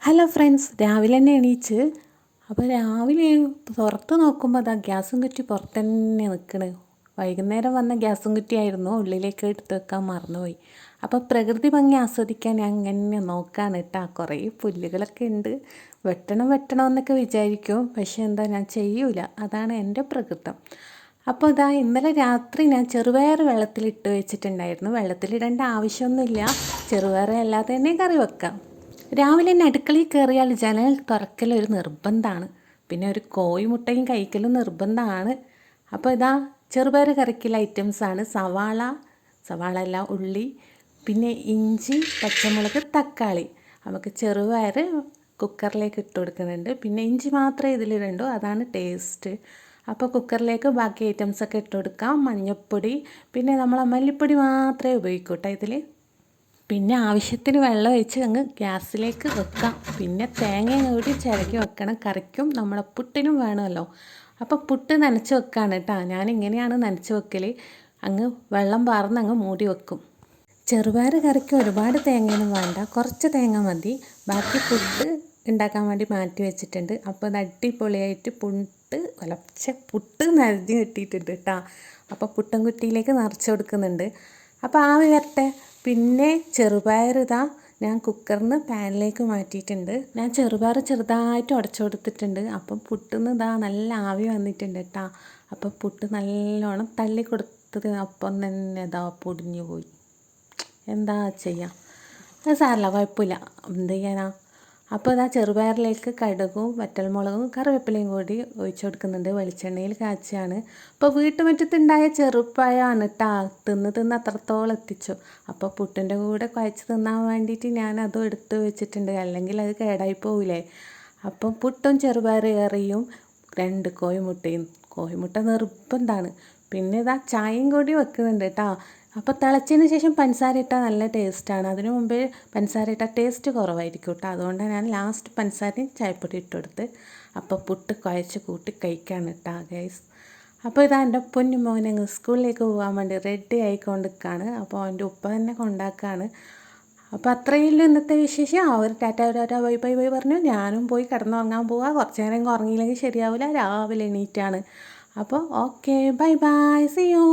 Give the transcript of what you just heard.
Hello friends, രാവിലെ തന്നെ എണീച്ച് അപ്പോൾ രാവിലെ പുറത്ത് നോക്കുമ്പോൾ അതാ ഗ്യാസും കുറ്റി പുറത്ത് തന്നെ നിൽക്കണ്. വൈകുന്നേരം വന്ന ഗ്യാസും കുറ്റിയായിരുന്നു, ഉള്ളിലേക്ക് എടുത്ത് വെക്കാൻ മറന്നുപോയി. അപ്പോൾ പ്രകൃതി ഭംഗി ആസ്വദിക്കാൻ ഞാൻ ഇങ്ങനെ നോക്കാണ് കേട്ടോ. കുറേ പുല്ലുകളൊക്കെ ഉണ്ട്, വെട്ടണമെന്നൊക്കെ വിചാരിക്കും, പക്ഷെ എന്താ ഞാൻ ചെയ്യൂല. അതാണ് എൻ്റെ പ്രകൃതം. അപ്പോൾ ഇതാ ഇന്നലെ രാത്രി ഞാൻ ചെറുപയർ വെള്ളത്തിലിട്ട് വെച്ചിട്ടുണ്ടായിരുന്നു. വെള്ളത്തിലിടേണ്ട ആവശ്യമൊന്നുമില്ല, ചെറുപയർ അല്ലാതെ തന്നെ കറി വെക്കാം. രാവിലെ തന്നെ അടുക്കളയിൽ കയറിയാൽ ജനൽ തുറക്കലൊരു നിർബന്ധമാണ്. പിന്നെ ഒരു കോഴിമുട്ടയും കഴിക്കലും നിർബന്ധമാണ്. അപ്പോൾ ഇതാ ചെറുപയർ കറിക്കുള്ള ഐറ്റംസാണ് സവാള അല്ല ഉള്ളി, പിന്നെ ഇഞ്ചി, പച്ചമുളക്, തക്കാളി. നമുക്ക് ചെറുപയർ കുക്കറിലേക്ക് ഇട്ട് കൊടുക്കുന്നുണ്ട്. പിന്നെ ഇഞ്ചി മാത്രമേ ഇതിലിടണ്ടൂ, അതാണ് ടേസ്റ്റ്. അപ്പോൾ കുക്കറിലേക്ക് ബാക്കി ഐറ്റംസൊക്കെ ഇട്ട് കൊടുക്കാം. മഞ്ഞൾപ്പൊടി, പിന്നെ നമ്മൾ മല്ലിപ്പൊടി മാത്രമേ ഉപയോഗിക്കൂ കേട്ടോ ഇതിൽ. പിന്നെ ആവശ്യത്തിന് വെള്ളം ഒഴിച്ച് അങ്ങ് ഗ്യാസിലേക്ക് വെക്കാം. പിന്നെ തേങ്ങയും കൂടി ചിരകി വെക്കണം, കറിക്കും നമ്മളെ പുട്ടിനും വേണമല്ലോ. അപ്പോൾ പുട്ട് നനച്ച് വെക്കാണ് കേട്ടോ. ഞാനിങ്ങനെയാണ് നനച്ച് വെക്കൽ. അങ്ങ് വെള്ളം പാർന്ന് അങ്ങ് മൂടി വെക്കും. ചെറുപയർ കറിക്ക് ഒരുപാട് തേങ്ങയൊന്നും വേണ്ട, കുറച്ച് തേങ്ങ മതി. ബാക്കി പുട്ട് ഉണ്ടാക്കാൻ വേണ്ടി മാറ്റി വെച്ചിട്ടുണ്ട്. അപ്പോൾ അത് അടിപൊളിയായിട്ട് പുട്ട് നനഞ്ഞ് കിട്ടിയിട്ടുണ്ട് കേട്ടോ. അപ്പോൾ പുട്ടും കുറ്റിയിലേക്ക് നിറച്ച് കൊടുക്കുന്നുണ്ട്. അപ്പോൾ ആവി വരട്ടെ. പിന്നെ ചെറുപയർ ഇതാ ഞാൻ കുക്കറിന് പാനിലേക്ക് മാറ്റിയിട്ടുണ്ട്. ഞാൻ ചെറുപയർ ചെറുതായിട്ട് ഉടച്ചു കൊടുത്തിട്ടുണ്ട്. അപ്പം പുട്ടിന്ന് ഇതാ നല്ല ആവി വന്നിട്ടുണ്ട് കേട്ടോ. അപ്പോൾ പുട്ട് നല്ലോണം തള്ളി കൊടുത്തത് അപ്പം തന്നെ ഇതാ പൊടിഞ്ഞു പോയി. എന്താ ചെയ്യാം, അത് സാരമില്ല, കുഴപ്പമില്ല, എന്ത് ചെയ്യാനാ. അപ്പോൾ ഇതാ ചെറുപയറിലേക്ക് കടുകും വറ്റൽമുളകും കറിവേപ്പിലയും കൂടി ഒഴിച്ചു കൊടുക്കുന്നുണ്ട്. വെളിച്ചെണ്ണയിൽ കാച്ചിയാണ്. അപ്പോൾ വീട്ടുമുറ്റത്തുണ്ടായ ചെറുപ്പഴമാണ് കേട്ടോ. തിന്ന് അത്രത്തോളം എത്തിച്ചു. അപ്പോൾ പുട്ടിൻ്റെ കൂടെ കുഴച്ച് തിന്നാൻ വേണ്ടിയിട്ട് ഞാൻ അതും എടുത്ത് വെച്ചിട്ടുണ്ട്, അല്ലെങ്കിൽ അത് കേടായി പോവില്ലേ. അപ്പം പുട്ടും ചെറുപയർ കറിയും 2 കോഴിമുട്ട നിർബന്ധമാണ്. പിന്നെ ഇതാ ചായയും കൂടി വെക്കുന്നുണ്ട് കേട്ടോ. അപ്പോൾ തിളച്ചതിന് ശേഷം പഞ്ചസാര ഇട്ടാൽ നല്ല ടേസ്റ്റാണ്. അതിനു മുമ്പേ പഞ്ചസാര ഇട്ടാൽ ടേസ്റ്റ് കുറവായിരിക്കും കേട്ടോ. അതുകൊണ്ടാണ് ഞാൻ ലാസ്റ്റ് പഞ്ചസാരയും ചായപ്പൊടി ഇട്ട് കൊടുത്ത്. അപ്പോൾ പുട്ട് കുഴച്ച് കൂട്ടി കഴിക്കാണ് കേട്ടോ ഗൈസ്. അപ്പോൾ ഇതാ എൻ്റെ പൊന്നു മോനെ സ്കൂളിലേക്ക് പോകാൻ വേണ്ടി റെഡി ആയിക്കൊണ്ടിരിക്കുകയാണ്. അപ്പോൾ അവൻ്റെ ഉപ്പ തന്നെ കൊണ്ടാക്കുകയാണ്. അപ്പോൾ അത്രയും ഇന്നത്തെ വിശേഷം. ടാറ്റ ബൈ പറഞ്ഞു. ഞാനും പോയി കിടന്നുറങ്ങാൻ പോവുക. കുറച്ച് നേരം ഉറങ്ങിയില്ലെങ്കിൽ ശരിയാവില്ല, രാവിലെ എണീറ്റാണ്. അപ്പോൾ ഓക്കെ, ബൈ സീ യു.